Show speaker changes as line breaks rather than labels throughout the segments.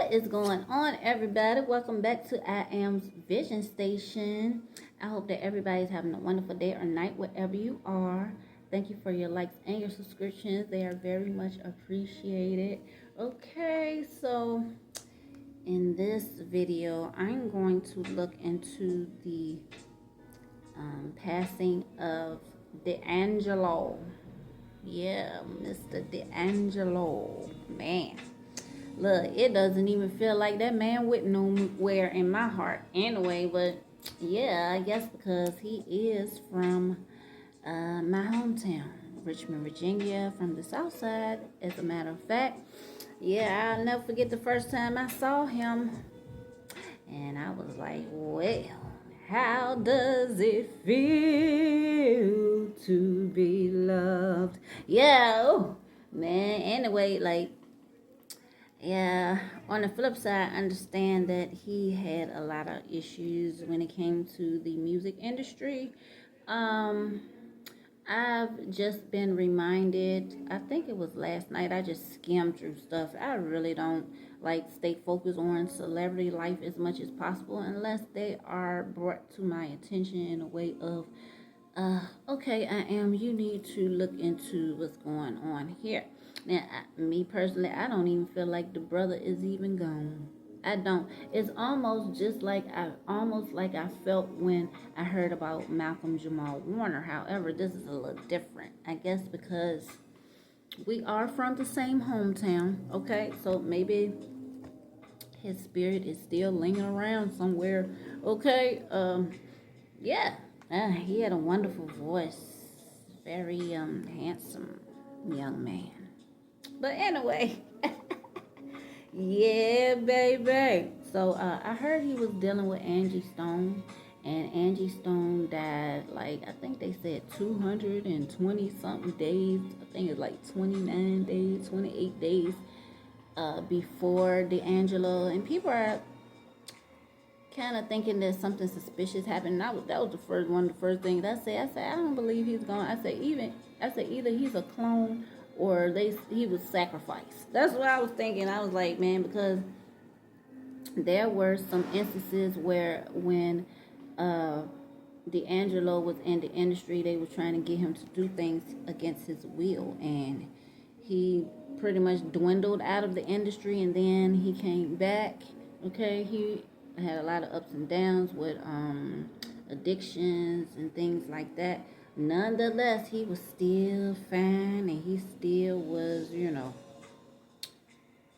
What is going on, everybody? Welcome back to I Am's Vision Station. I hope that everybody's having a wonderful day or night wherever you are. Thank you for your likes and your subscriptions. They are very much appreciated. Okay, so in this video, I'm going to look into the passing of D'Angelo. Yeah, Mr. D'Angelo. Man. Look, it doesn't even feel like that man went nowhere in my heart anyway, but yeah, I guess because he is from my hometown, Richmond, Virginia, from the south side, as a matter of fact. Yeah, I'll never forget the first time I saw him, and I was like, well, how does it feel to be loved? Yeah, oh, man, anyway, like, yeah, on the flip side, I understand that he had a lot of issues when it came to the music industry. Um, I've just been reminded, I think it was last night, I just skimmed through stuff. I really don't like stay focused on celebrity life as much as possible unless they are brought to my attention in a way of, okay, you need to look into what's going on here. Now, me personally, I don't even feel like the brother is even gone. I don't. It's almost just like I felt when I heard about Malcolm Jamal Warner. However, this is a little different. I guess because we are from the same hometown. Okay, so maybe his spirit is still lingering around somewhere. Okay, yeah. He had a wonderful voice. Very handsome young man. But anyway, yeah, baby. So I heard he was dealing with Angie Stone, and Angie Stone died like I think they said 220 something days. I think it's like 29 days, 28 days before D'Angelo, and people are kind of thinking that something suspicious happened. That was one of the first things I said. I don't believe he's gone. I said either he's a clone or he was sacrificed. That's what I was thinking. I was like, man, because there were some instances where when D'Angelo was in the industry, they were trying to get him to do things against his will, and he pretty much dwindled out of the industry, and then he came back. Okay, he had a lot of ups and downs with addictions and things like that. Nonetheless, he was still fine, and he still was,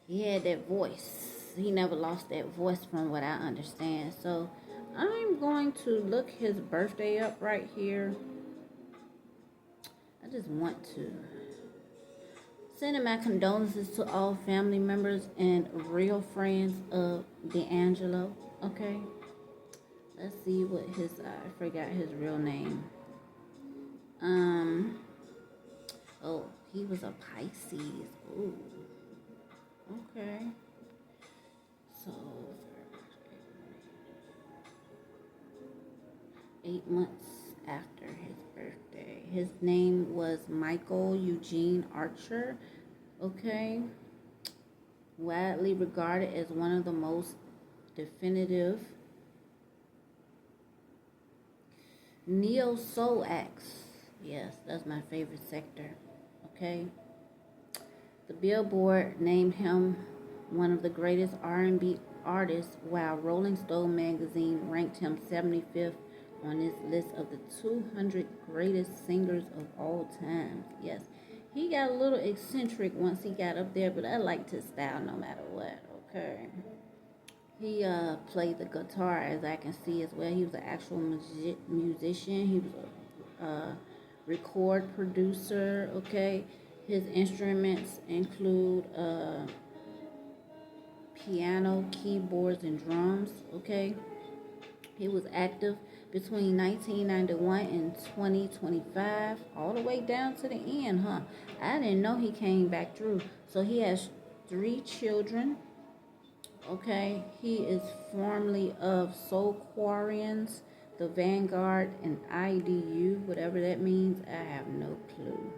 he had that voice. He never lost that voice from what I understand. So I'm going to look his birthday up right here. I just want to sending my condolences to all family members and real friends of D'Angelo. Okay, let's see what I forgot his real name. Oh, he was a Pisces. Ooh, okay. So 8 months after his birthday, his name was Michael Eugene Archer. Okay, widely regarded as one of the most definitive neo-soul acts. Yes, that's my favorite sector. Okay, the Billboard named him one of the greatest R&B artists, while Rolling Stone magazine ranked him 75th on its list of the 200 greatest singers of all time. Yes, he got a little eccentric once he got up there, but I liked his style no matter what. Okay. He played the guitar, as I can see as well. He was an actual musician. He was a record producer. Okay, his instruments include piano, keyboards, and drums. Okay, he was active between 1991 and 2025, all the way down to the end, huh? I didn't know he came back through. So he has 3 children. Okay, he is formerly of Soulquarians, the Vanguard, and IDU, whatever that means. I have no clue.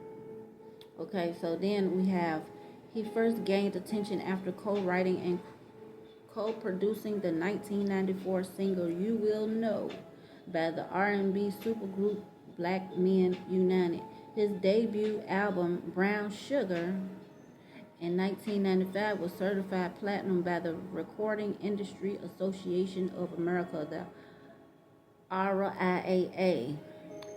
Okay, so then we have, he first gained attention after co-writing and co-producing the 1994 single "You Will Know" by the R&B supergroup Black Men United. His debut album, Brown Sugar, in 1995 was certified platinum by the Recording Industry Association of America, the RIAA,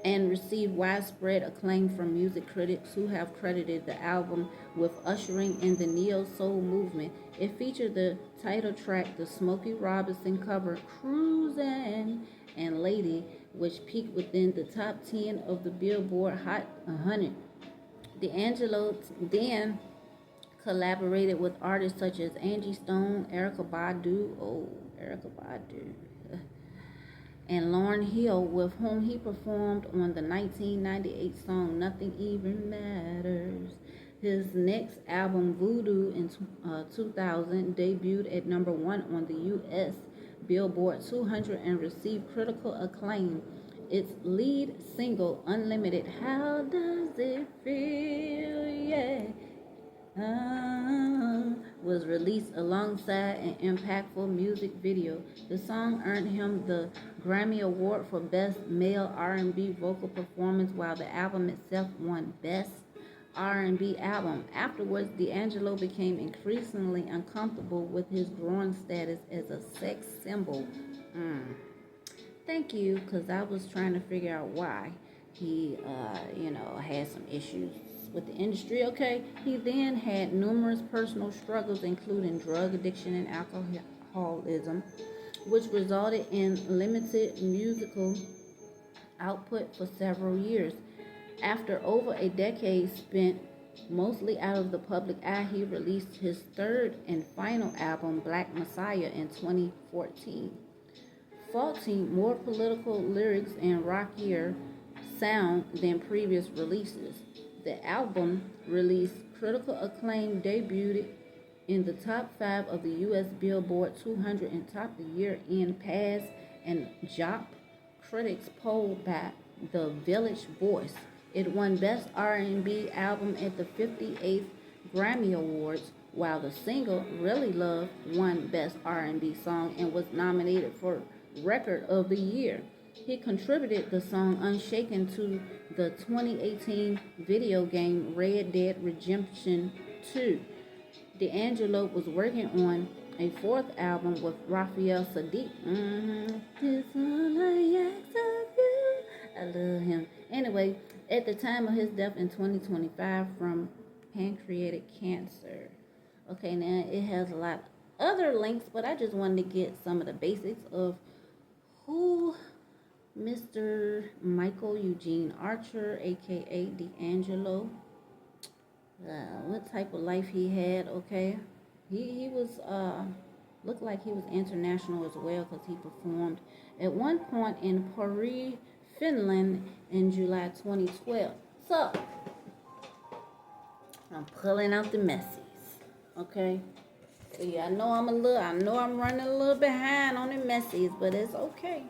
and received widespread acclaim from music critics who have credited the album with ushering in the neo-soul movement. It featured the title track, the Smokey Robinson cover "Cruisin'," and "Lady," which peaked within the top 10 of the Billboard Hot 100. D'Angelo then collaborated with artists such as Angie Stone, Erykah Badu, and Lauryn Hill, with whom he performed on the 1998 song "Nothing Even Matters." His next album, Voodoo, in 2000, debuted at number 1 on the U.S. Billboard 200 and received critical acclaim. Its lead single, "Unlimited," "How Does It Feel?" Yeah. Was released alongside an impactful music video. The song earned him the Grammy Award for Best Male R&B Vocal Performance, while the album itself won Best R&B Album. Afterwards, D'Angelo became increasingly uncomfortable with his growing status as a sex symbol. Thank you, because I was trying to figure out why he, had some issues with the industry. Okay, he then had numerous personal struggles, including drug addiction and alcoholism, which resulted in limited musical output for several years. After over a decade spent mostly out of the public eye, he released his third and final album, Black Messiah, in 2014. Faulting more political lyrics and rockier sound than previous releases. The album released critical acclaim, debuted in the top 5 of the U.S. Billboard 200 and topped the year-end Paz and JOP Critics poll by The Village Voice. It won Best R&B Album at the 58th Grammy Awards, while the single "Really Love" won Best R&B Song and was nominated for Record of the Year. He contributed the song "Unshaken" to the 2018 video game Red Dead Redemption 2. D'Angelo was working on a fourth album with Raphael Saadiq. This all I ask of you. I love him. Anyway, at the time of his death in 2025 from pancreatic cancer. Okay, now it has a lot of other links, but I just wanted to get some of the basics of who Mr. Michael Eugene Archer, aka D'Angelo, what type of life he had. Okay, he was looked like he was international as well, because he performed at one point in Paris, Finland in July 2012. So I'm pulling out the messies. Okay, so yeah, I know I'm running a little behind on the messies, but it's okay.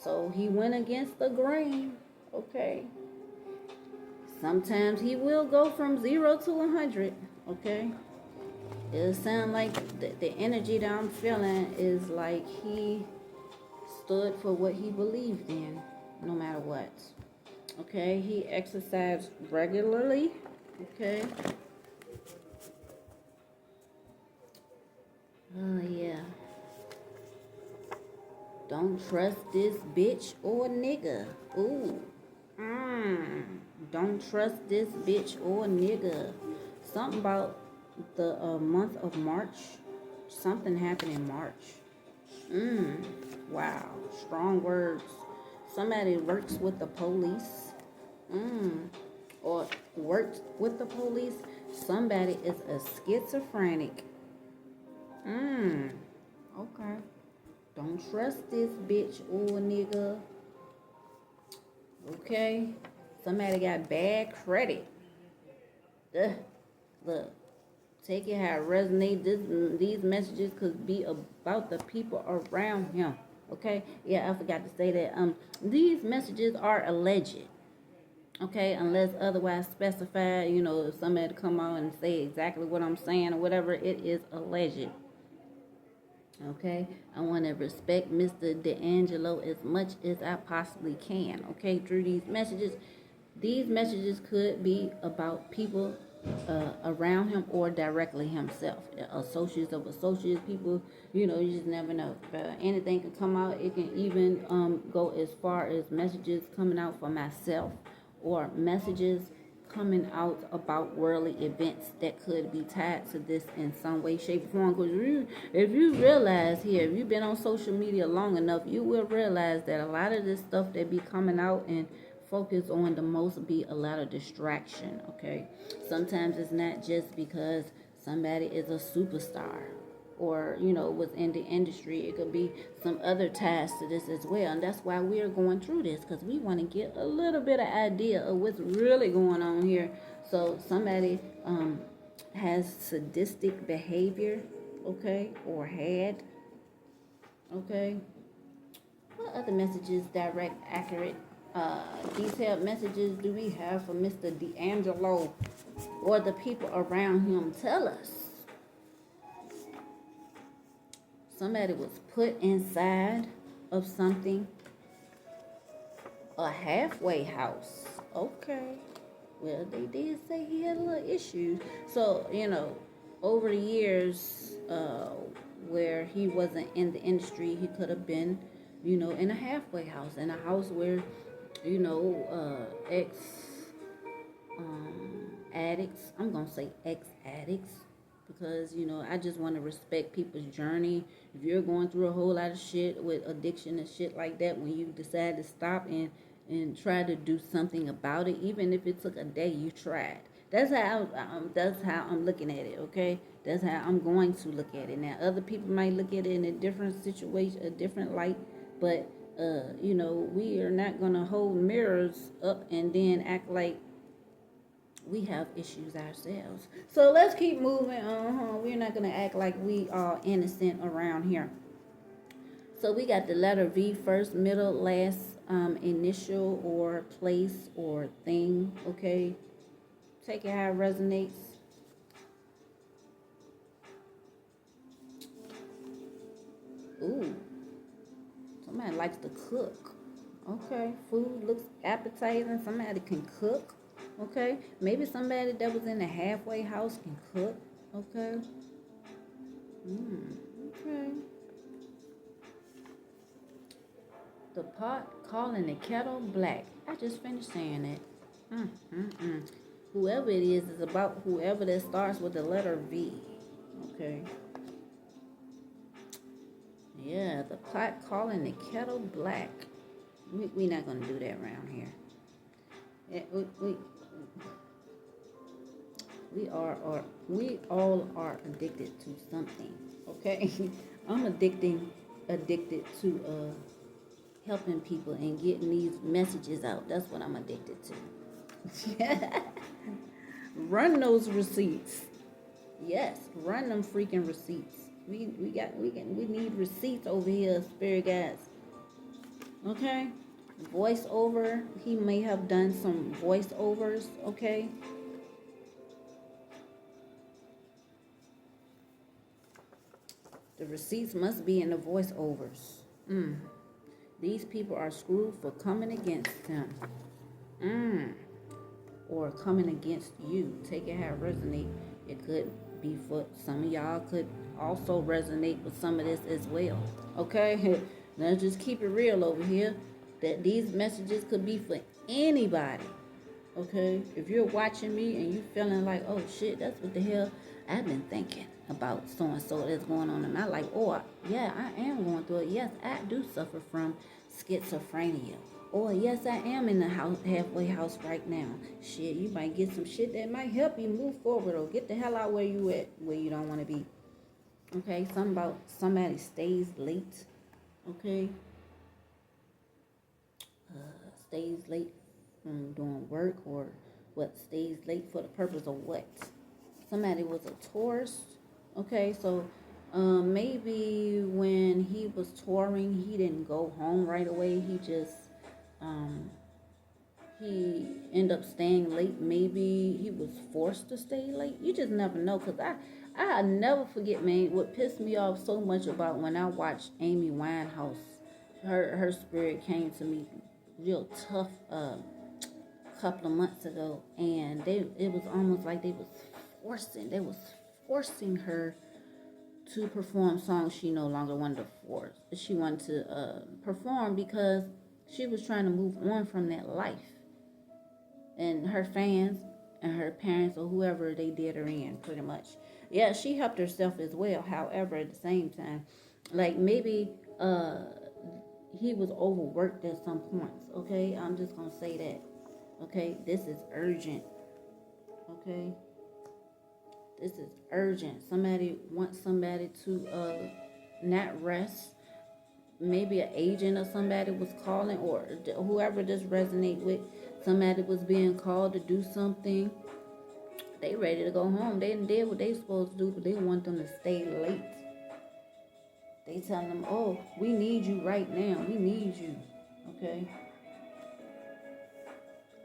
So he went against the grain. Okay, sometimes he will go from 0 to 100. Okay, it sounds like the energy that I'm feeling is like he stood for what he believed in, no matter what. Okay, he exercised regularly. Okay. Oh yeah. Don't trust this bitch or nigga. Ooh. Don't trust this bitch or nigga. Something about the month of March. Something happened in March. Wow. Strong words. Somebody works with the police. Or worked with the police. Somebody is a schizophrenic. Okay. Don't trust this bitch or nigga. Okay? Somebody got bad credit. Look. Take it how it resonates. These messages could be about the people around him. Okay? Yeah, I forgot to say that. These messages are alleged. Okay? Unless otherwise specified. If somebody come on and say exactly what I'm saying or whatever, it is alleged. Okay, I want to respect Mr. D'Angelo as much as I possibly can. Okay, through these messages could be about people around him or directly himself, associates of associates, people. You just never know. Anything can come out. It can even go as far as messages coming out for myself or messages coming out about worldly events that could be tied to this in some way, shape, or form. Because if you realize here, if you've been on social media long enough, you will realize that a lot of this stuff that be coming out and focus on the most be a lot of distraction. Okay, sometimes it's not just because somebody is a superstar or was in the industry. It could be some other ties to this as well, and that's why we are going through this, because we want to get a little bit of idea of what's really going on here. So somebody has sadistic behavior, okay, or had, okay. What other messages, direct, accurate, detailed messages do we have for Mr. D'Angelo or the people around him? Tell us. Somebody was put inside of something. A halfway house. Okay. Well, they did say he had a little issues. So, over the years where he wasn't in the industry, he could have been, in a halfway house. In a house where, ex addicts. I'm going to say ex addicts because I just want to respect people's journey. If you're going through a whole lot of shit with addiction and shit like that, when you decide to stop and try to do something about it, even if it took a day, you tried. That's how I'm looking at it. Okay, that's how I'm going to look at it. Now, other people might look at it in a different situation, a different light, but we are not gonna hold mirrors up and then act like we have issues ourselves. So let's keep moving. We're not gonna act like we are innocent around here. So we got the letter V, first, middle, last, initial or place or thing. Okay, take it how it resonates. Ooh, somebody likes to cook. Okay, food looks appetizing. Somebody can cook. Okay, maybe somebody that was in a halfway house can cook. Okay. Okay. The pot calling the kettle black. I just finished saying that. Whoever it is about whoever that starts with the letter V. Okay. Yeah, the pot calling the kettle black. We're not gonna do that around here. We all are addicted to something. Okay, I'm addicted to helping people and getting these messages out. That's what I'm addicted to. Run those receipts. Yes, run them freaking receipts. We need receipts over here, spirit guides. Okay, voiceover. He may have done some voiceovers. Okay. The receipts must be in the voiceovers. These people are screwed for coming against him. Or coming against you. Take it how it resonates. It could be for some of y'all, could also resonate with some of this as well. Okay? Let's just keep it real over here. That these messages could be for anybody. Okay? If you're watching me and you feeling like, oh shit, that's what the hell I've been thinking about so and so that's going on in my life. Or, yeah, I am going through it. Yes, I do suffer from schizophrenia. Or, yes, I am in the halfway house right now. Shit, you might get some shit that might help you move forward or get the hell out where you at, where you don't want to be. Okay, something about somebody stays late. Okay? Stays late from doing work, or what, stays late for the purpose of what? Somebody was a tourist. Okay, so maybe when he was touring, he didn't go home right away. He just he ended up staying late. Maybe he was forced to stay late. You just never know, because I'll never forget, man, what pissed me off so much about when I watched Amy Winehouse. Her spirit came to me real tough couple of months ago, and it was almost like they was forcing her to perform songs she no longer wanted to force. She wanted to perform because she was trying to move on from that life. And her fans and her parents or whoever they did her in, pretty much. Yeah, she helped herself as well. However, at the same time, like maybe he was overworked at some points. Okay, I'm just gonna say that. Okay, this is urgent. Okay, this is urgent. Somebody wants somebody to not rest. Maybe an agent or somebody was calling, or whoever this resonate with. Somebody was being called to do something. They ready to go home. They did what they supposed to do, but they want them to stay late. They telling them, "Oh, we need you right now. We need you." Okay.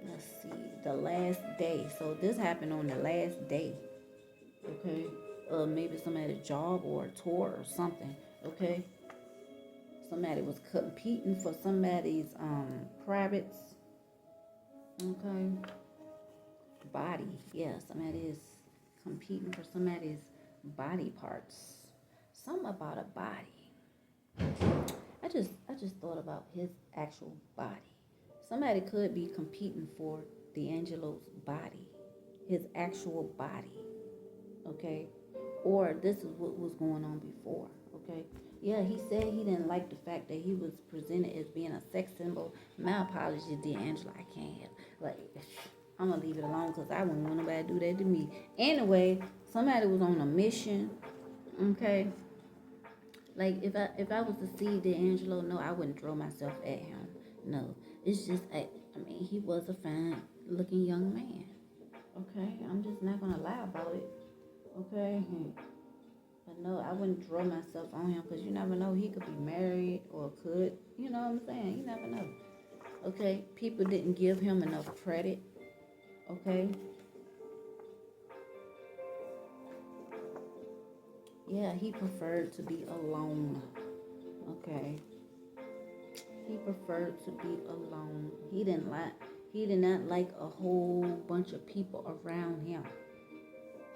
Let's see. The last day. So this happened on the last day. Okay. Maybe somebody's job or a tour or something. Okay. Somebody was competing for somebody's privates. Okay. Body. Yeah, somebody is competing for somebody's body parts. Something about a body. I just thought about his actual body. Somebody could be competing for D'Angelo's body, his actual body. Okay? Or this is what was going on before. Okay? Yeah, he said he didn't like the fact that he was presented as being a sex symbol. My apologies, D'Angelo. I can't help. Like, I'm gonna leave it alone because I wouldn't want nobody to do that to me. Anyway, somebody was on a mission. Okay. Like if I was to see D'Angelo, no, I wouldn't throw myself at him. No. It's just I mean, he was a fine looking young man. Okay. I'm just not gonna lie about it. Okay. But no, I wouldn't throw myself on him because you never know. He could be married or could. You know what I'm saying? You never know. Okay. People didn't give him enough credit. Okay. Yeah, he preferred to be alone. Okay. He preferred to be alone. He did not like a whole bunch of people around him.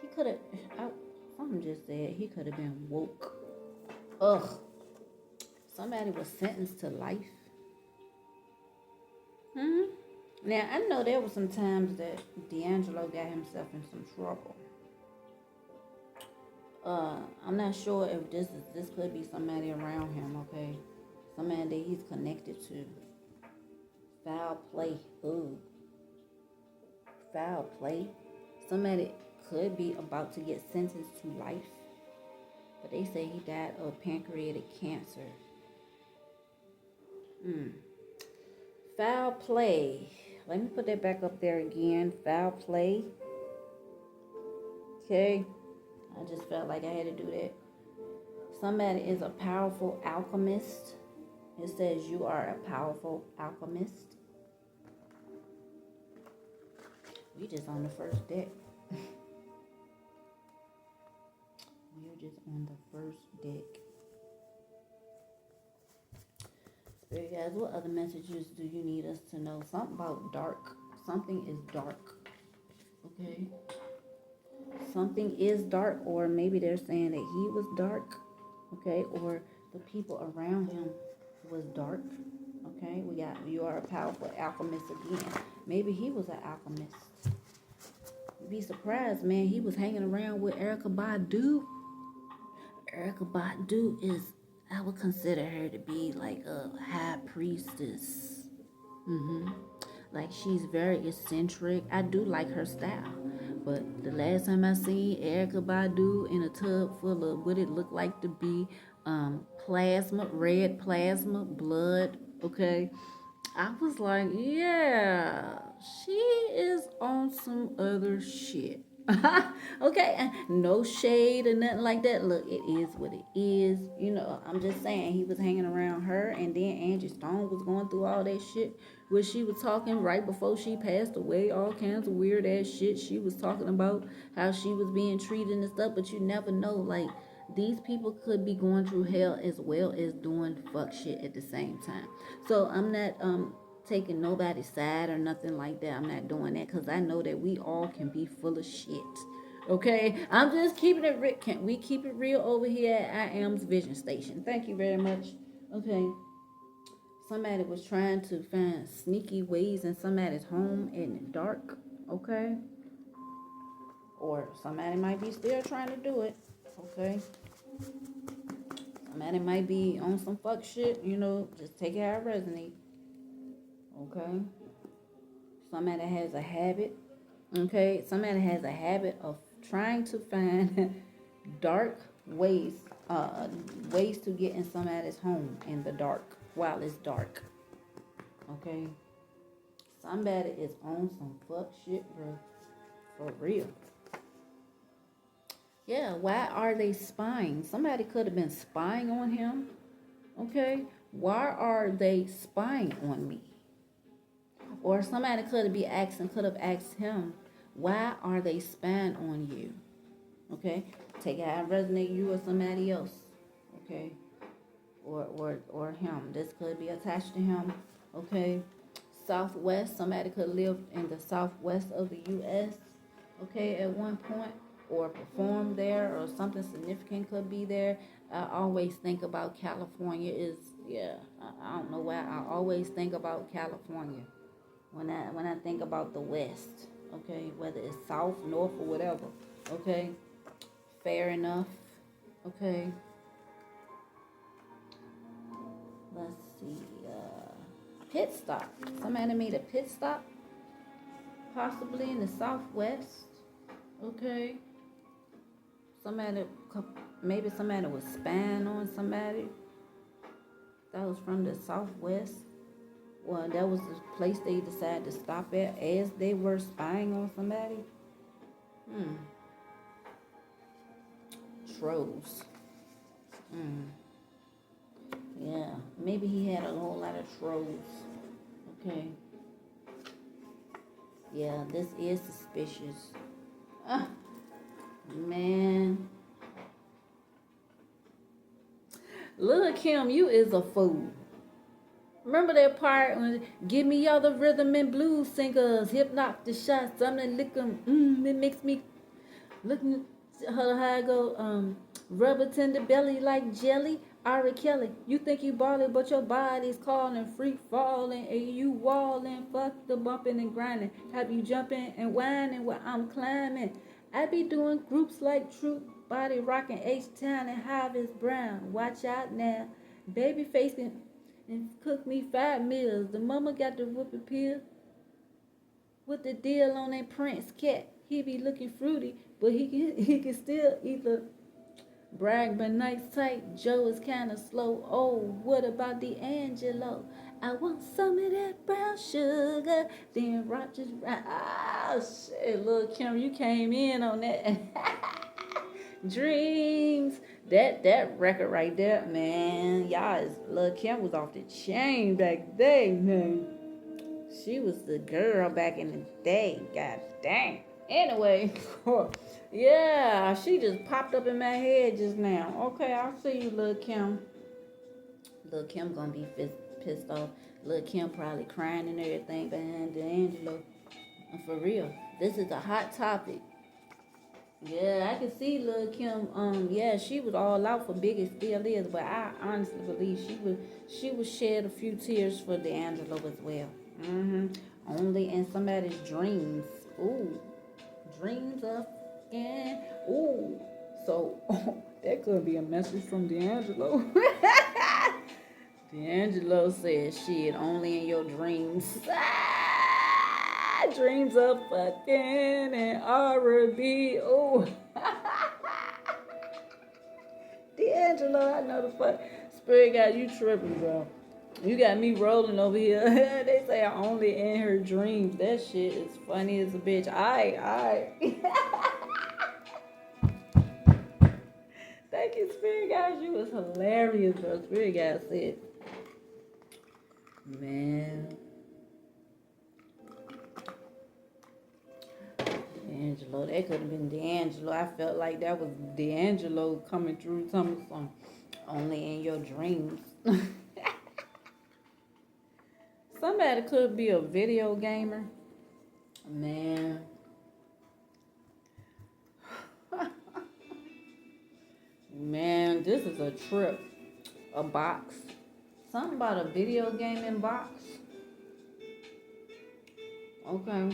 He could have, someone just said he could have been woke. Ugh. Somebody was sentenced to life. Now, I know there were some times that D'Angelo got himself in some trouble. I'm not sure if this could be somebody around him, okay? Somebody that he's connected to. Foul play. Ooh. Foul play. Somebody could be about to get sentenced to life. But they say he died of pancreatic cancer. Foul play. Let me put that back up there again. Foul play. Okay. I just felt like I had to do that. Somebody is a powerful alchemist. It says you are a powerful alchemist. We just on the first deck. We're just on the first deck. Spirit guys, what other messages do you need us to know? Something about dark. Something is dark. Okay. Something is dark, or maybe they're saying that he was dark. Okay. Or the people around him was dark. Okay. We got you are a powerful alchemist again. Maybe he was an alchemist. You'd be surprised, man. He was hanging around with Erykah Badu. Erykah Badu is, I would consider her to be like a high priestess. Like she's very eccentric. I do like her style. But the last time I seen Erykah Badu in a tub full of what it looked like to be red plasma, blood, okay? I was like, yeah, she is on some other shit. Okay, no shade or nothing like that. Look, it is what it is. You know, I'm just saying he was hanging around her, and then Angie Stone was going through all that shit where she was talking right before she passed away, all kinds of weird ass shit. She was talking about how she was being treated and stuff, but you never know. Like, these people could be going through hell as well as doing fuck shit at the same time. So I'm not taking nobody's side or nothing like that. I'm not doing that because I know that we all can be full of shit. Okay, I'm just keeping it real. Can we keep it real over here at I Am's Vision Station? Thank you very much. Okay, somebody was trying to find sneaky ways in somebody's home in the dark. Okay, or somebody might be still trying to do it. Okay, somebody might be on some fuck shit. You know, just take it how it resonates. Okay, somebody has a habit. Okay, somebody has a habit of trying to find dark ways, ways to get in somebody's home in the dark while it's dark. Okay, somebody is on some fuck shit, bro, for real. Yeah, why are they spying? Somebody could have been spying on him. Okay, why are they spying on me? Or somebody could have asked him, why are they spying on you? Okay, take it how it resonate, you or somebody else. Okay, or him. This could be attached to him. Okay, Southwest. Somebody could live in the Southwest of the U.S. Okay, at one point, or perform there, or something significant could be there. I always think about California. I don't know why I always think about California when I think about the West. Okay, whether it's South, North, or whatever. Okay, fair enough. Okay, let's see. Pit stop. Somebody made a pit stop, possibly in the Southwest. Okay, somebody, maybe somebody was spying on somebody that was from the Southwest. Well, that was the place they decided to stop at as they were spying on somebody. Trolls. Yeah, maybe he had a whole lot of trolls. Okay. Yeah, this is suspicious. Man. Lil' Kim, you is a fool. Remember that part when give me all the rhythm and blues singers, hip knock the shots, something lick 'em, it makes me looking how I go, rubber tender belly like jelly. Ari Kelly, you think you ballin', but your body's calling, free falling, and you walling, fuck the bumping and grinding, have you jumping and whining while I'm climbing. I be doing groups like Truth, Body Rockin', H-Town, and Harvest Brown. Watch out now, baby facing and cook me 5 meals. The mama got the whoopie pill with the deal on that Prince cat. He be looking fruity, but he can still eat the brag, but nice tight. Joe is kind of slow. Oh, what about D'Angelo? I want some of that brown sugar. Then Rogers, oh shit, Lil' Kim, you came in on that. Dreams. That record right there, man. Y'all, Lil' Kim was off the chain back then, man. She was the girl back in the day. God dang. Anyway, yeah, she just popped up in my head just now. Okay, I'll see you, Lil' Kim. Lil' Kim gonna be pissed off. Lil' Kim probably crying and everything behind D'Angelo. For real, this is a hot topic. Yeah, I can see Lil' Kim. Yeah, she was all out for Biggie, still is, but I honestly believe she would shed a few tears for D'Angelo as well. Only in somebody's dreams. Ooh, dreams of and ooh. So that could be a message from D'Angelo. D'Angelo said, "Shit, only in your dreams." Dreams of fucking and R&B. Oh, D'Angelo, I know the fuck. Spirit got you tripping, bro. You got me rolling over here. They say I'm only in her dreams. That shit is funny as a bitch. Alright. Spirit guys, you was hilarious, bro. Spirit guys said, man, D'Angelo, that could have been D'Angelo. I felt like that was D'Angelo coming through something only in your dreams. Somebody could be a video gamer. Man. Man, this is a trip. A box. Something about a video gaming box. Okay.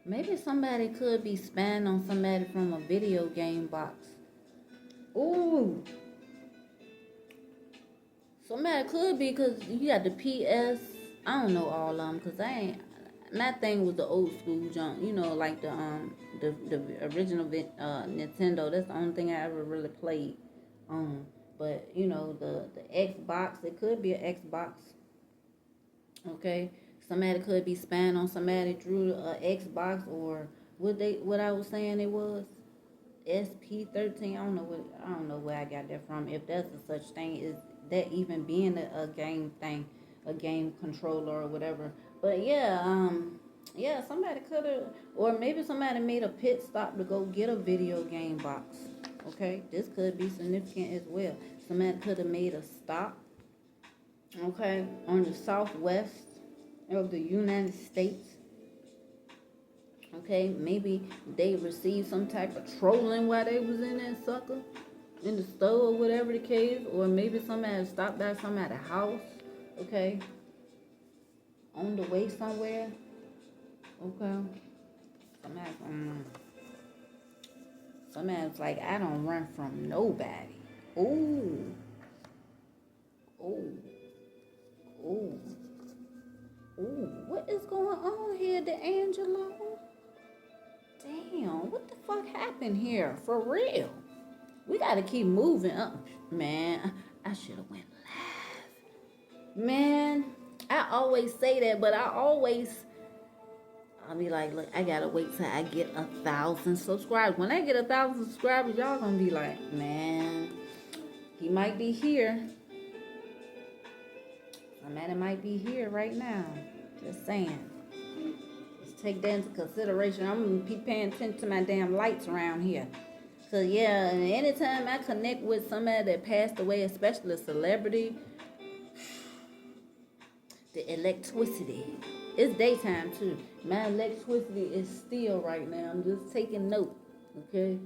Maybe somebody could be spying on somebody from a video game box. Ooh. Somebody could be, because you got the PS. I don't know all of them, because my thing was the old school junk. You know, like the original Nintendo. That's the only thing I ever really played on. But, you know, the Xbox, it could be an Xbox. Okay? Somebody could be spying on somebody through an Xbox, or what I was saying it was SP13. I don't know where I got that from. If that's a such thing, is that even being a game thing, a game controller or whatever. But yeah, somebody could have, or maybe somebody made a pit stop to go get a video game box. Okay, this could be significant as well. Somebody could have made a stop, okay, on the southwest of the United States. Okay, maybe they received some type of trolling while they was in that sucker, in the store or whatever the case, or maybe somebody stopped by somebody's house, okay, on the way somewhere, okay. Somebody's like, I don't run from nobody. Ooh. Ooh. Ooh. Ooh. What is going on here, D'Angelo? Damn, what the fuck happened here? For real. We gotta keep moving up. Man, I should have went live. Man, I always say that, but I'll be like, look, I gotta wait till I get 1,000 subscribers. When I get 1,000 subscribers, y'all gonna be like, man, he might be here. Somebody might be here right now. Just saying. Let's take that into consideration. I'm gonna be paying attention to my damn lights around here. So yeah, and anytime I connect with somebody that passed away, especially a celebrity, the electricity. It's daytime too. My electricity is still right now. I'm just taking note, okay?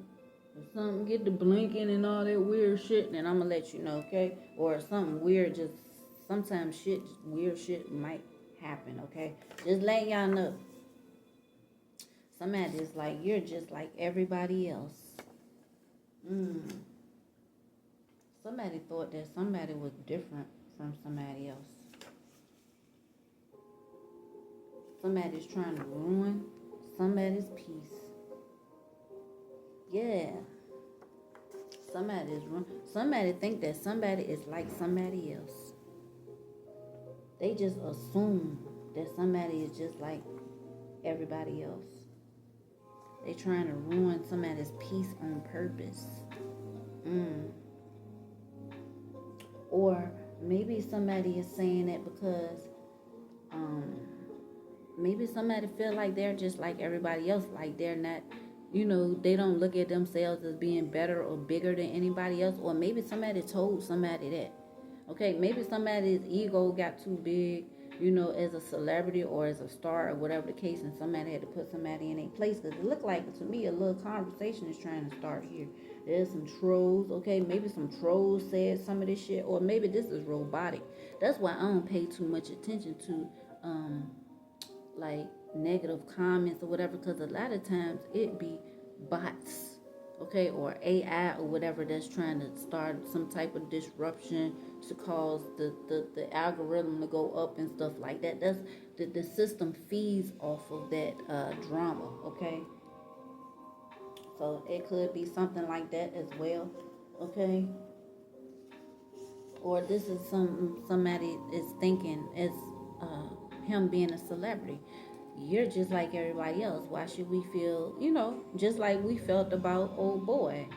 If something get to blinking and all that weird shit, then I'm gonna let you know, okay? Or something weird, sometimes weird shit might happen, okay? Just letting y'all know. Somebody is like, you're just like everybody else. Somebody thought that somebody was different from somebody else. Somebody's trying to ruin somebody's peace. Yeah. Somebody think that somebody is like somebody else. They just assume that somebody is just like everybody else. They trying to ruin somebody's peace on purpose. Or maybe somebody is saying that because maybe somebody feel like they're just like everybody else, like they're not, they don't look at themselves as being better or bigger than anybody else. Or maybe somebody told somebody that. Okay, maybe somebody's ego got too big, as a celebrity or as a star or whatever the case, and somebody had to put somebody in a place. Because it looked like, to me, a little conversation is trying to start here. There's some trolls, okay? Maybe some trolls said some of this shit, or maybe this is robotic. That's why I don't pay too much attention to, like, negative comments or whatever, because a lot of times it be bots, okay, or AI or whatever that's trying to start some type of disruption to cause the algorithm to go up and stuff like that. That's the system feeds off of that drama, okay? So it could be something like that as well, okay? Or this is somebody is thinking as him being a celebrity. You're just like everybody else. Why should we feel, just like we felt about old boy?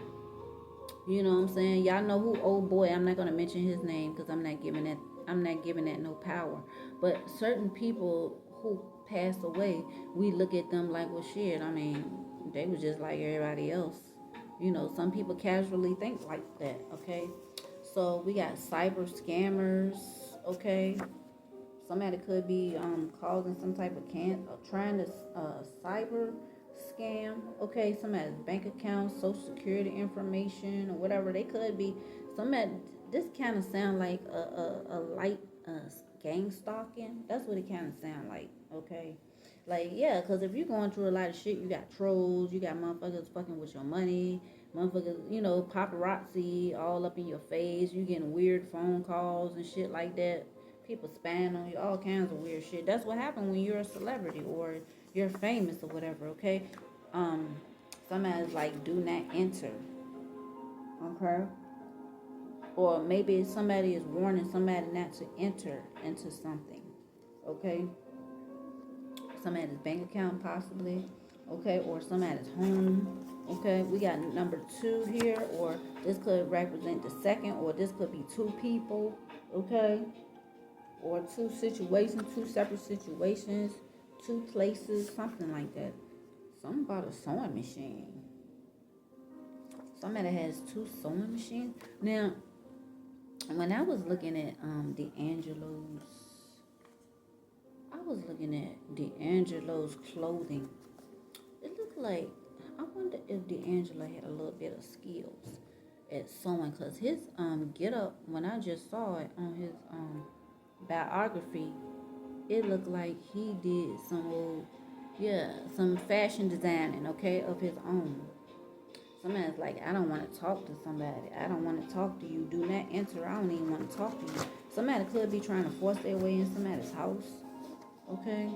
You know what I'm saying? Y'all know who old boy. I'm not gonna mention his name because I'm not giving that no power. But certain people who pass away, we look at them like, well, shit. I mean, they was just like everybody else. You know, some people casually think like that. Okay, so we got cyber scammers. Okay, somebody could be causing some type of trying to cyber scam. Okay, somebody's bank account, social security information, or whatever they could be. Somebody, this kind of sound like a light gang stalking. That's what it kind of sound like. Okay, like yeah, because if you're going through a lot of shit, you got trolls, you got motherfuckers fucking with your money, motherfuckers, you know, paparazzi all up in your face. You getting weird phone calls and shit like that, people spying on you, all kinds of weird shit. That's what happens when you're a celebrity or you're famous or whatever, okay? Um, Somebody's like, do not enter, okay? Or maybe somebody is warning somebody not to enter into something, okay? Somebody's bank account possibly, okay? Or somebody's home, okay? We got number 2 here, or this could represent the second, or this could be 2 people, okay? Or 2 situations, 2 separate situations, 2 places, something like that. Something about a sewing machine. Somebody has 2 sewing machines. Now, when I was looking at D'Angelo's, I was looking at D'Angelo's clothing. It looked like, I wonder if D'Angelo had a little bit of skills at sewing, because his get up, when I just saw it on his biography, it looked like he did some fashion designing, okay, of his own. Somebody's like, I don't want to talk to somebody. I don't want to talk to you. Do not enter. I don't even want to talk to you. Somebody could be trying to force their way in somebody's house, okay?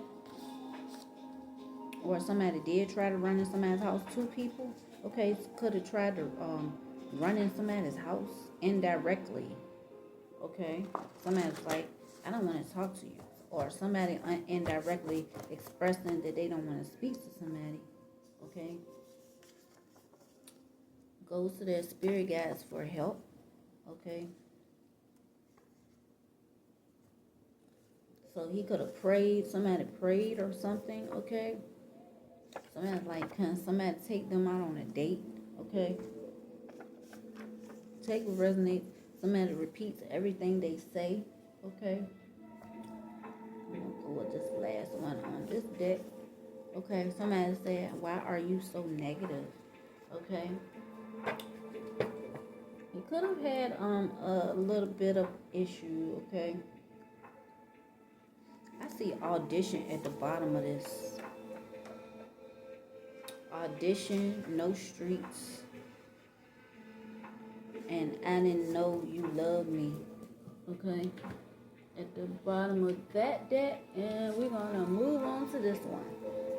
Or somebody did try to run in somebody's house. 2 people, okay, could have tried to run in somebody's house indirectly, okay? Somebody's like, I don't want to talk to you. Or somebody indirectly expressing that they don't want to speak to somebody, okay? Goes to their spirit guides for help, okay? So he could have prayed, somebody prayed or something, okay? Somebody's like, can somebody take them out on a date, okay? Take what resonates. Somebody repeats everything they say, okay? I'm gonna go with this last one on this deck. Okay, somebody said, why are you so negative? Okay. You could have had a little bit of issue, okay? I see audition at the bottom of this. Audition, no streets, and I didn't know you love me, okay? At the bottom of that deck, and we're gonna move on to this one.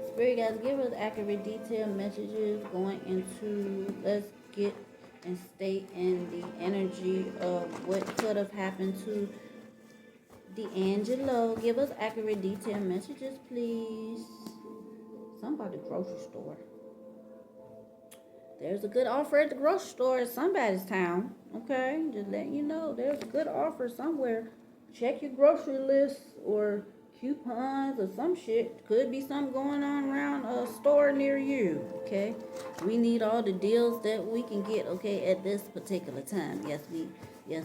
Spirit guys, give us accurate, detailed messages going into, let's get and stay in the energy of what could have happened to D'Angelo. Give us accurate, detailed messages, please. Something about the grocery store. There's a good offer at the grocery store at somebody's town. Okay, just letting you know there's a good offer somewhere. Check your grocery list or coupons or some shit. Could be something going on around a store near you. Okay, we need all the deals that we can get. Okay, at this particular time. Yes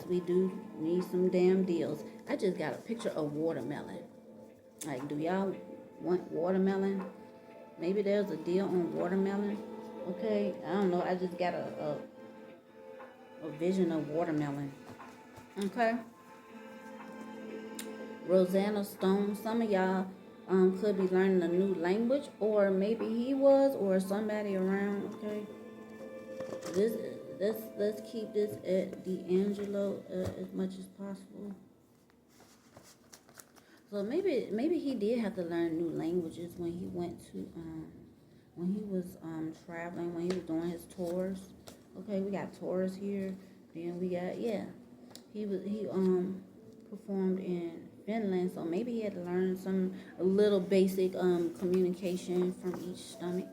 we do need some damn deals. I just got a picture of watermelon. Like, do y'all want watermelon? Maybe there's a deal on watermelon. Okay, I don't know. I just got a vision of watermelon. Okay. Rosanna Stone. Some of y'all could be learning a new language, or maybe he was, or somebody around. Okay. Let's keep this at D'Angelo as much as possible. So maybe he did have to learn new languages when he went to when he was traveling, when he was doing his tours. Okay, we got tours here. Then we got he performed in Finland, so maybe he had to learn a little basic communication from each stomach.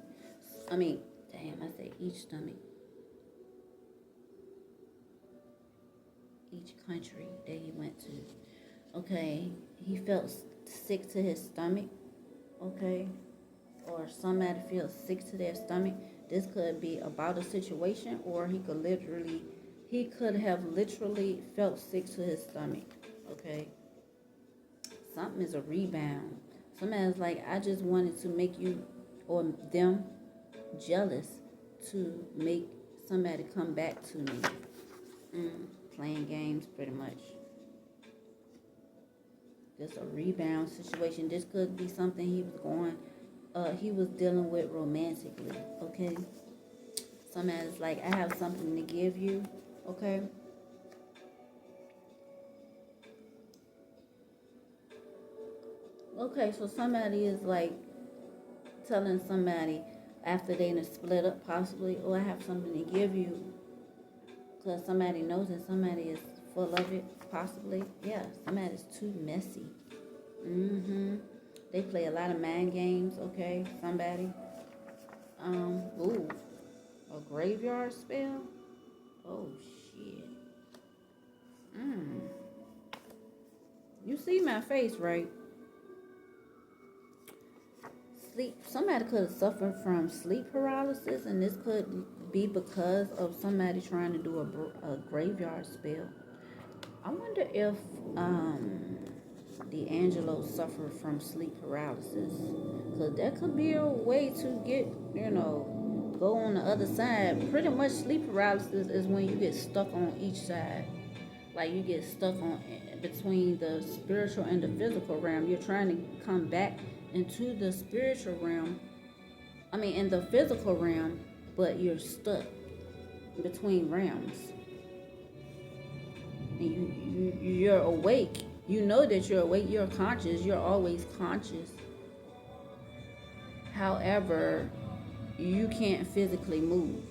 I mean, damn, I said each stomach. which country that he went to. Okay, he felt sick to his stomach. Okay, or somebody feels sick to their stomach. This could be about a situation, or he could have literally felt sick to his stomach. Okay, something is a rebound. Somebody's like, I just wanted to make you or them jealous to make somebody come back to me. Playing games, pretty much. Just a rebound situation. This could be something he was dealing with romantically. Okay, somebody's like, I have something to give you. Okay. Okay, so somebody is like telling somebody after they done split up, possibly, oh, I have something to give you, because somebody knows that somebody is full of it, possibly. Yeah, somebody's too messy. They play a lot of mind games. Okay, somebody. Ooh, a graveyard spell. Oh shit. You see my face, right? Somebody could have suffered from sleep paralysis, and this could be because of somebody trying to do a graveyard spell. I wonder if D'Angelo suffered from sleep paralysis, because that could be a way to get, go on the other side. Pretty much sleep paralysis is when you get stuck on each side. Like you get stuck on between the spiritual and the physical realm. You're trying to come back into the spiritual realm, in the physical realm, but you're stuck between realms. And you're awake. You know that you're awake. You're conscious. You're always conscious. However, you can't physically move.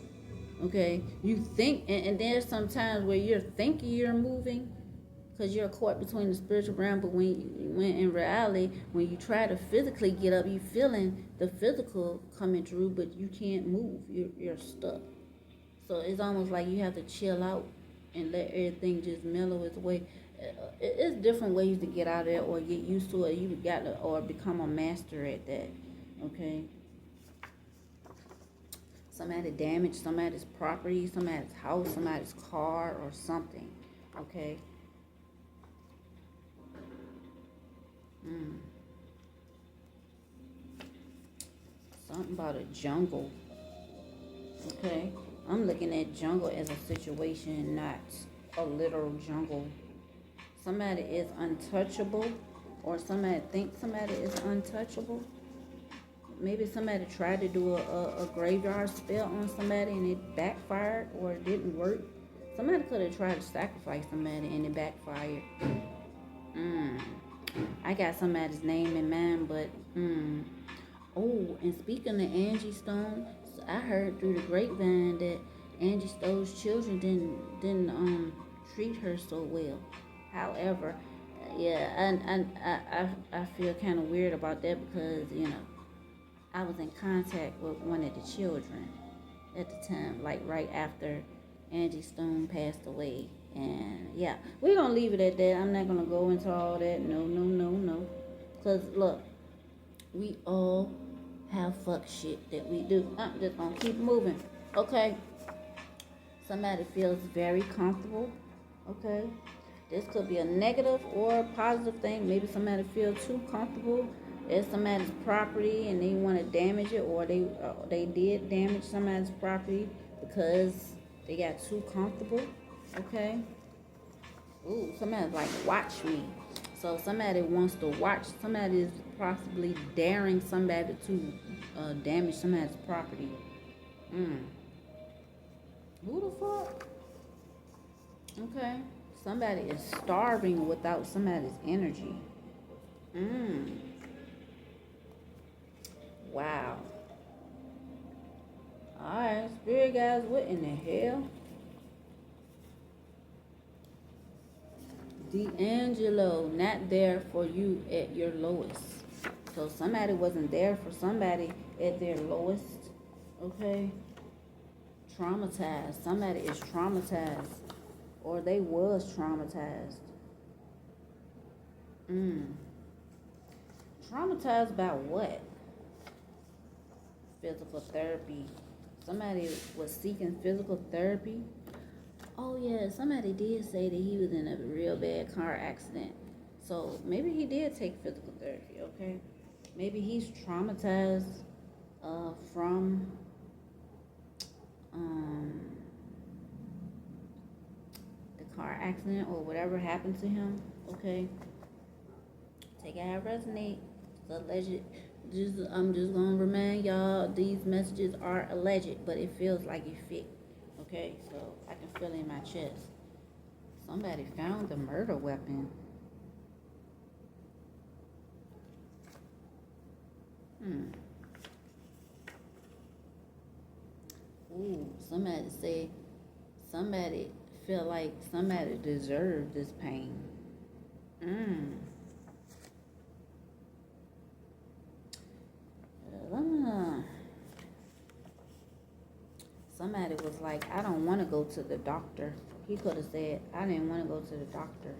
Okay? You think, and there's some times where you're thinking you're moving, because you're caught between the spiritual realm, but when in reality, when you try to physically get up, you feeling the physical coming through, but you can't move. You're stuck. So it's almost like you have to chill out and let everything just mellow its way. It's different ways to get out of it or get used to it. You got to, or become a master at that. Okay. Somebody damaged somebody's property, somebody's house, somebody's car, or something. Okay. Something about a jungle. Okay. I'm looking at jungle as a situation, not a literal jungle. Somebody is untouchable, or somebody thinks somebody is untouchable. Maybe somebody tried to do a graveyard spell on somebody and it backfired, or it didn't work. Somebody could have tried to sacrifice somebody and it backfired. I got somebody's name in mind, but Oh, and speaking of Angie Stone, I heard through the grapevine that Angie Stone's children didn't treat her so well. However, yeah, and I feel kind of weird about that, because I was in contact with one of the children at the time, like right after Angie Stone passed away. And yeah, we're gonna leave it at that. I'm not gonna go into all that. No. Cause look, we all have fuck shit that we do. I'm just gonna keep moving. Okay. Somebody feels very comfortable. Okay. This could be a negative or a positive thing. Maybe somebody feels too comfortable at somebody's property and they want to damage it, or they did damage somebody's property because they got too comfortable. Okay. Ooh, somebody's like, watch me. So somebody wants to watch. Somebody is possibly daring somebody to damage somebody's property. Who the fuck? Okay. Somebody is starving without somebody's energy. Wow. Alright, spirit guys, what in the hell? D'Angelo, not there for you at your lowest. So somebody wasn't there for somebody at their lowest. Okay? Traumatized. Somebody is traumatized. or they was traumatized. Mm. Traumatized about what? Physical therapy. Somebody was seeking physical therapy. Oh yeah, somebody did say that he was in a real bad car accident. So maybe he did take physical therapy, okay? Maybe he's traumatized from um, the car accident or whatever happened to him, okay? Take it how it resonate. It's alleged. I'm just gonna remind y'all these messages are alleged, but it feels like it fit. Okay, so I can feel it in my chest. Somebody found the murder weapon. Hmm. Ooh, somebody said somebody feel like somebody deserved this pain. Hmm. Somebody was like, I don't want to go to the doctor. He could have said, I didn't want to go to the doctor.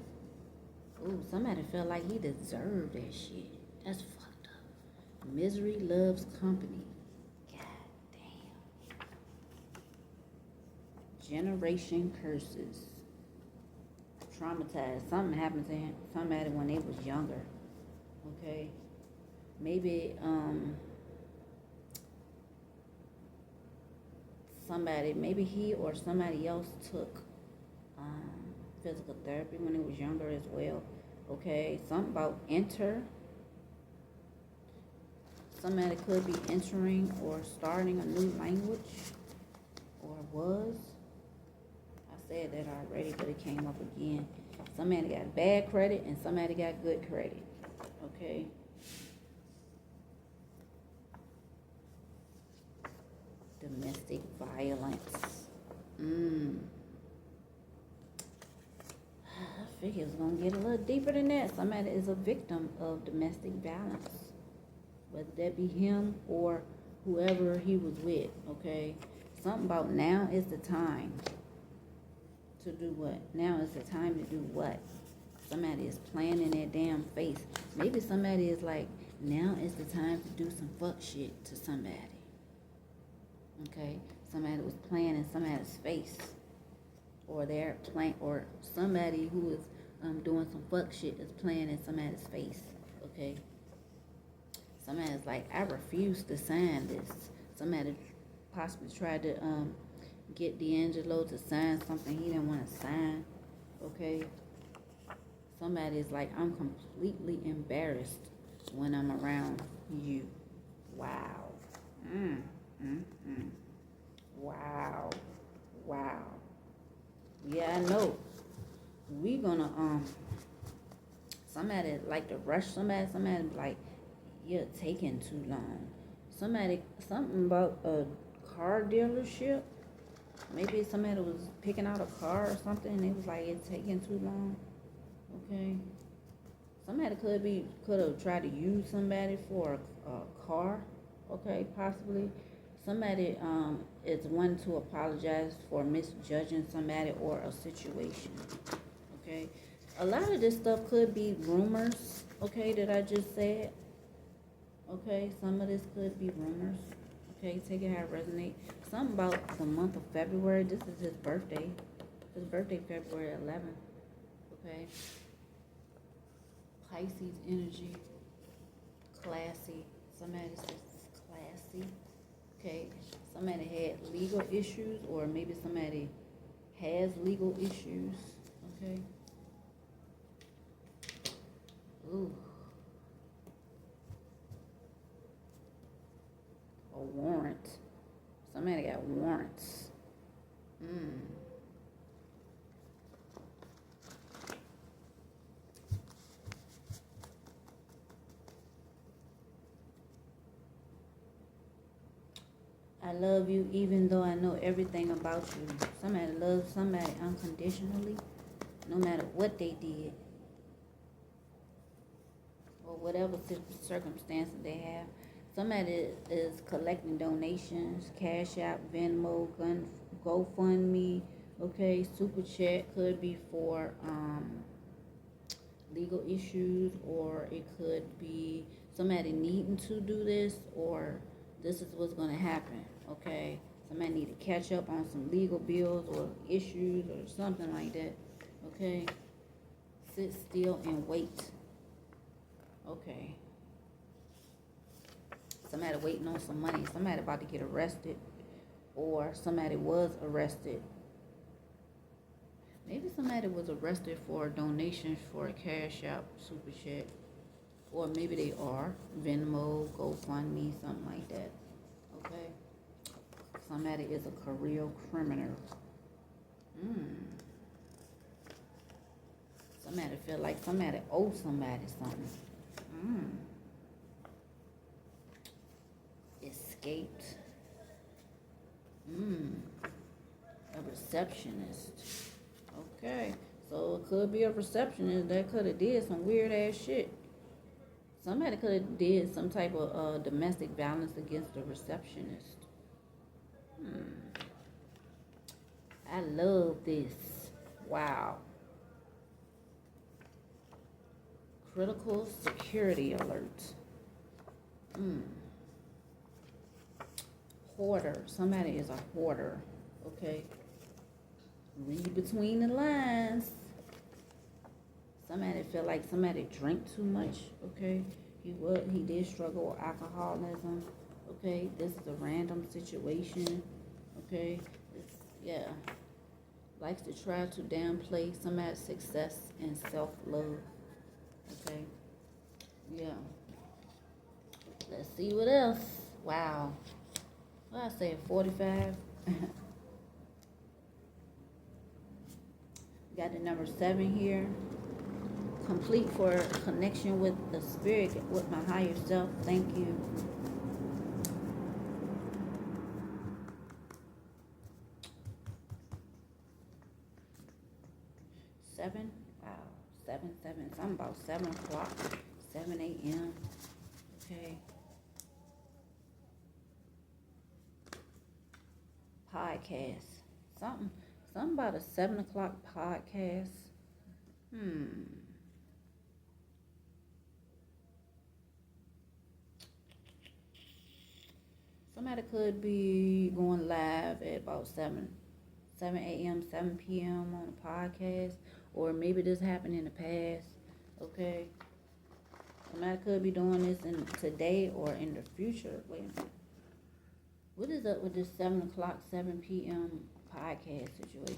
Ooh, somebody felt like he deserved that shit. That's fucked up. Misery loves company. God damn. Generation curses. Traumatized. Something happened to him, somebody when they was younger. Okay. Maybe somebody, maybe he or somebody else took physical therapy when he was younger as well. Okay. Something about enter. Somebody could be entering or starting a new language, or was. I said that already, but it came up again. Somebody got bad credit and somebody got good credit. Okay. Domestic violence. I figured it was gonna get a little deeper than that. Somebody is a victim of domestic violence, whether that be him or whoever he was with. Okay. Something about now is the time to do what? Now is the time to do what? Somebody is playing in their damn face. Maybe somebody is like, now is the time to do some fuck shit to somebody. Okay? Somebody was playing in somebody's face. Or they're playing, or somebody who is doing some fuck shit is playing in somebody's face. Okay? Somebody's like, I refuse to sign this. Somebody possibly tried to get D'Angelo to sign something he didn't want to sign. Okay? Somebody is like, I'm completely embarrassed when I'm around you. Wow. Wow. Wow. Yeah, I know. We gonna somebody like to rush somebody. Somebody like, you're taking too long. Something about a car dealership. Maybe somebody was picking out a car or something and it was like, it's taking too long. Okay. Somebody could have tried to use somebody for a car. Okay, possibly. Somebody is one to apologize for misjudging somebody or a situation. Okay. A lot of this stuff could be rumors, okay, that I just said. Okay, some of this could be rumors. Okay, take it how it resonates. Something about the month of February. This is his birthday. His birthday, February 11th. Okay. Pisces energy. Classy. Somebody says classy. Okay. Somebody had legal issues, or maybe somebody has legal issues. Okay. Ooh. A warrant. Somebody got warrants. I love you even though I know everything about you. Somebody loves somebody unconditionally, no matter what they did or whatever circumstances they have. Somebody is collecting donations, Cash App, Venmo, GoFundMe, Okay, super chat could be for legal issues, or it could be somebody needing to do this, or this is what's going to happen. Okay, somebody need to catch up on some legal bills or issues or something like that. Okay, sit still and wait. Okay, somebody waiting on some money, somebody about to get arrested, or somebody was arrested. Maybe somebody was arrested for donations for a Cash App, Super Chat, or maybe they are Venmo, GoFundMe, something like that. Okay, somebody is a career criminal. Somebody feel like somebody owes somebody something. Escaped. A receptionist. Okay, so it could be a receptionist that could have did some weird ass shit. Somebody could have did some type of domestic violence against the receptionist. I love this. Wow. Critical security alert. Hoarder. Somebody is a hoarder. Okay. Read between the lines. Somebody feel like somebody drank too much. Okay. He did struggle with alcoholism. Okay. This is a random situation. Okay. Yeah. Likes to try to downplay somebody's success and self-love. Okay. Yeah. Let's see what else. Wow. Well, I say 45. Got the number 7 here. Complete for connection with the spirit, with my higher self. Thank you. Seven. Wow. 7. Something about 7 o'clock. 7 a.m. Okay. Podcast. Something about a 7 o'clock podcast. Somebody could be going live at about 7 a.m., 7 p.m. on a podcast, or maybe this happened in the past. Okay. Somebody could be doing this in today or in the future. Wait a minute. What is up with this 7 o'clock, 7 p.m. podcast situation?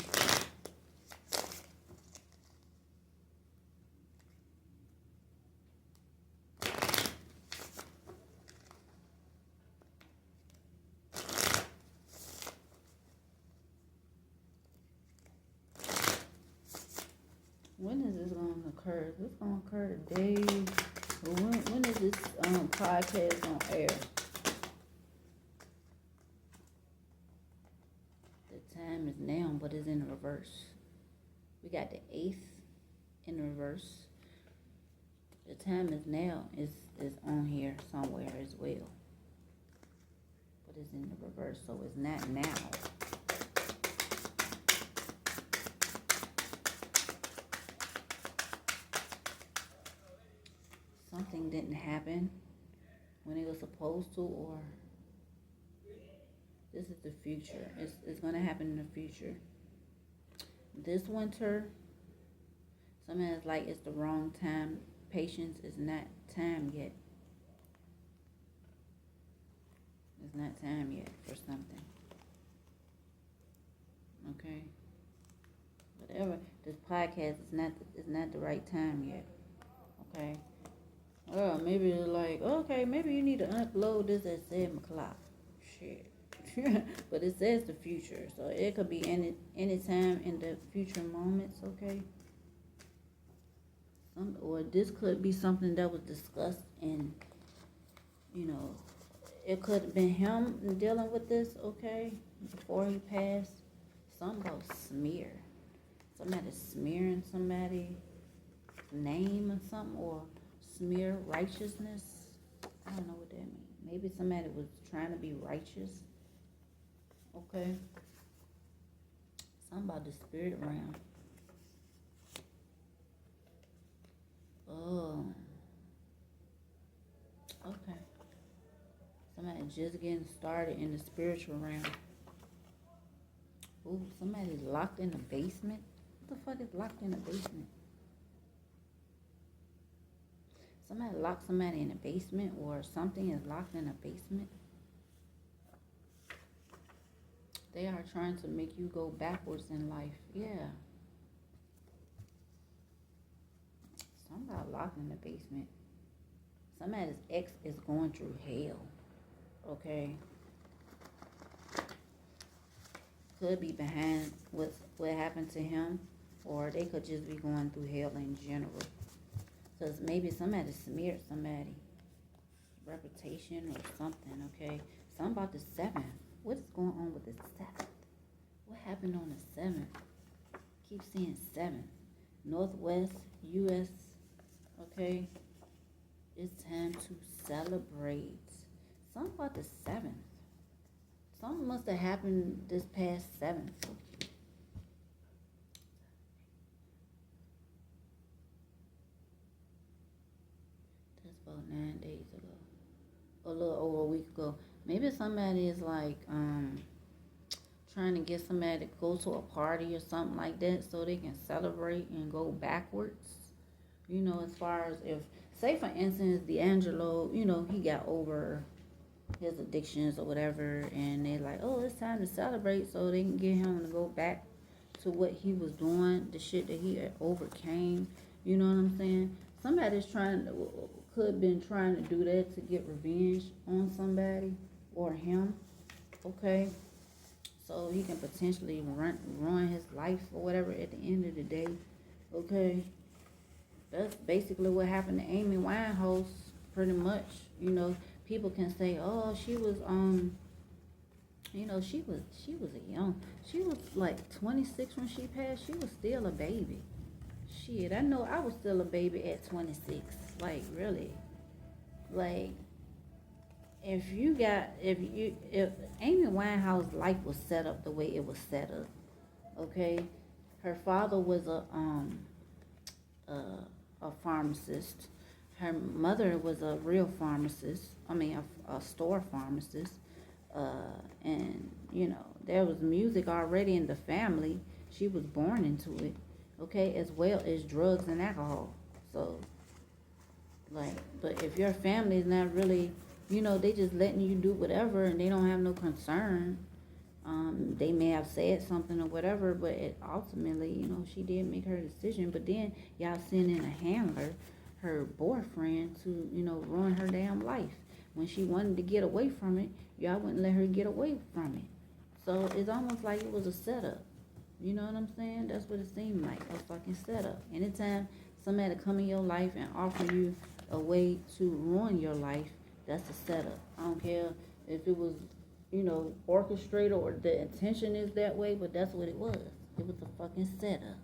When is this going to occur? Is this going to occur today? Or when is this podcast on air? The time is now, but it's in reverse. We got the 8th in reverse. The time is now is on here somewhere as well. But it's in the reverse, so it's not now. Something didn't happen when it was supposed to, or this is the future. It's going to happen in the future. This winter, something is like it's the wrong time. Patience is not time yet. It's not time yet for something. Okay? Whatever. This podcast is not the right time yet. Okay? Well, maybe it's like, okay, maybe you need to upload this at 7 o'clock. Shit. But it says the future, so it could be any time in the future moments, okay? Or this could be something that was discussed, and it could have been him dealing with this, okay, before he passed. Something about smear. Somebody smearing somebody's name or something, or smear righteousness. I don't know what that means. Maybe somebody was trying to be righteous. Okay. Something about the spirit realm. Oh, okay. Somebody just getting started in the spiritual realm. Ooh, somebody's locked in the basement. What the fuck is locked in the basement? Somebody locked somebody in the basement, or something is locked in the basement. They are trying to make you go backwards in life. Yeah. Somebody locked in the basement. Somebody's ex is going through hell. Okay. Could be behind what happened to him, or they could just be going through hell in general. Because maybe somebody smeared somebody's reputation or something, okay? Something about the 7th. What is going on with the 7th? What happened on the 7th? Keep seeing 7th. Northwest, U.S., okay? It's time to celebrate. Something about the 7th. Something must have happened this past 7th. That's about 9 days ago. A little over a week ago. Maybe somebody is like trying to get somebody to go to a party or something like that so they can celebrate and go backwards. You know, as far as if, say for instance, D'Angelo, you know, he got over his addictions or whatever, and they're like, oh, it's time to celebrate so they can get him to go back to what he was doing, the shit that he had overcame. You know what I'm saying? Somebody's could have been trying to do that to get revenge on somebody or him, okay? So he can potentially ruin his life or whatever at the end of the day, okay? That's basically what happened to Amy Winehouse, pretty much. You know, people can say, oh, she was you know, she was she was like 26 when she passed. She was still a baby. Shit, I know I was still a baby at 26. Like, really. Like, if Amy Winehouse's life was set up the way it was set up, okay? Her father was a pharmacist. Her mother was a real pharmacist. I mean, a store pharmacist. And, you know, there was music already in the family. She was born into it, okay, as well as drugs and alcohol. So, like, but if your family is not really, you know, they just letting you do whatever and they don't have no concern, they may have said something or whatever, but ultimately, you know, she did make her decision. But then y'all send in a handler, her boyfriend, to, you know, ruin her damn life. When she wanted to get away from it, y'all wouldn't let her get away from it. So it's almost like it was a setup. You know what I'm saying? That's what it seemed like, a fucking setup. Anytime somebody come in your life and offer you a way to ruin your life, that's a setup. I don't care if it was, you know, orchestrated or the intention is that way, but that's what it was. It was a fucking setup.